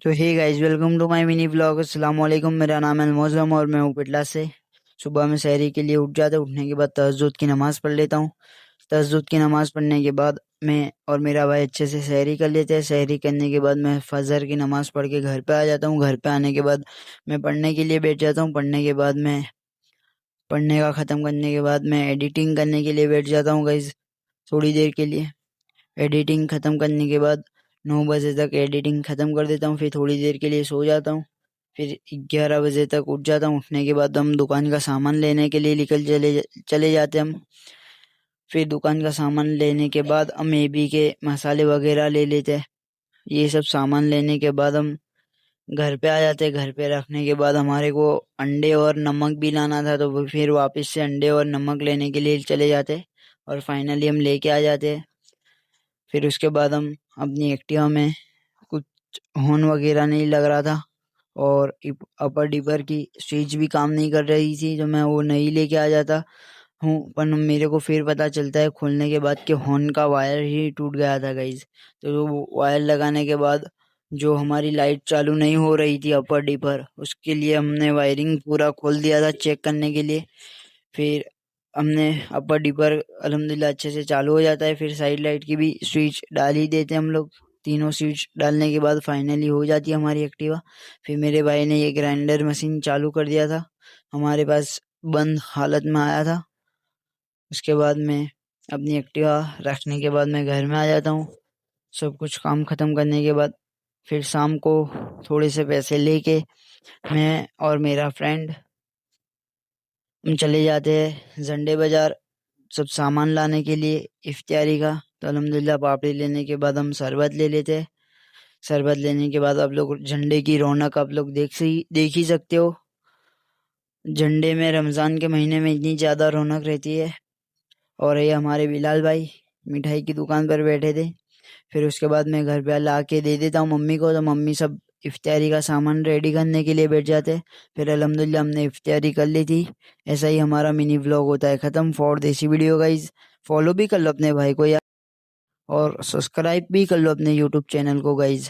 तो hey guys, welcome to my mini vlog. अस्सलाम वालेकुम। मेरा नाम है मौजम और मैं हूँ पिटला से। सुबह में सहरी के लिए उठ जाता हूँ। उठने के बाद तहज्जुद की नमाज़ पढ़ लेता हूँ। तहज्जुद की नमाज़ पढ़ने के बाद मैं और मेरा भाई अच्छे से सहरी कर लेते हैं। सहरी करने के बाद मैं फजर की नमाज़ पढ़ के घर पे आ जाता हूँ। घर पे आने के बाद मैं पढ़ने के लिए बैठ जाता हूँ। पढ़ने के बाद मैं पढ़ने का ख़त्म करने के बाद मैं एडिटिंग करने के लिए बैठ जाता हूँ गाइस, थोड़ी देर के लिए। एडिटिंग ख़त्म करने के बाद 9 बजे तक एडिटिंग ख़त्म कर देता हूँ। फिर थोड़ी देर के लिए सो जाता हूँ। फिर 11 बजे तक उठ जाता हूँ। उठने के बाद हम दुकान का सामान लेने के लिए निकल चले जाते हैं हम। फिर दुकान का सामान लेने के बाद हम एबी के मसाले वगैरह ले लेते हैं। ये सब सामान लेने के बाद हम घर पे आ जाते हैं। घर पे रखने के बाद हमारे को अंडे और नमक भी लाना था, तो फिर वापस से अंडे और नमक लेने के लिए चले जाते हैं और फाइनली हम लेके आ जाते हैं। फिर उसके बाद हम अपनी एक्टिवा में कुछ हॉर्न वगैरह नहीं लग रहा था और अपर डिपर की स्विच भी काम नहीं कर रही थी, तो मैं वो नहीं लेके आ जाता हूँ। पर मेरे को फिर पता चलता है खोलने के बाद कि हॉर्न का वायर ही टूट गया था गाइज। तो वो वायर लगाने के बाद जो हमारी लाइट चालू नहीं हो रही थी अपर डिपर, उसके लिए हमने वायरिंग पूरा खोल दिया था चेक करने के लिए। फिर हमने अपर डिपर अल्हम्दुलिल्लाह अच्छे से चालू हो जाता है। फिर साइड लाइट की भी स्विच डाल ही देते हैं हम लोग। तीनों स्विच डालने के बाद फाइनली हो जाती है हमारी एक्टिवा। फिर मेरे भाई ने ये ग्राइंडर मशीन चालू कर दिया था, हमारे पास बंद हालत में आया था। उसके बाद मैं अपनी एक्टिवा रखने के बाद मैं घर में आ जाता हूँ। सब कुछ काम ख़त्म करने के बाद फिर शाम को थोड़े से पैसे लेके मैं और मेरा फ्रेंड हम चले जाते हैं झंडे बाज़ार सब सामान लाने के लिए इफ्तियारी का। तो अल्हम्दुलिल्लाह पापड़ी लेने के बाद हम शरबत ले लेते हैं। शरबत लेने के बाद आप लोग झंडे की रौनक आप लोग देख ही सकते हो। झंडे में रमज़ान के महीने में इतनी ज़्यादा रौनक रहती है। और ये हमारे बिलाल भाई मिठाई की दुकान पर बैठे थे। फिर उसके बाद मैं घर पे ला के दे देता हूँ मम्मी को, तो मम्मी सब इफ्तियारी का सामान रेडी करने के लिए बैठ जाते हैं। फिर अल्हम्दुलिल्लाह हमने इफ्तियारी कर ली थी। ऐसा ही हमारा मिनी व्लॉग होता है ख़त्म। फॉर देसी वीडियो गाइज, फॉलो भी कर लो अपने भाई को यार, और सब्सक्राइब भी कर लो अपने यूट्यूब चैनल को गाइज।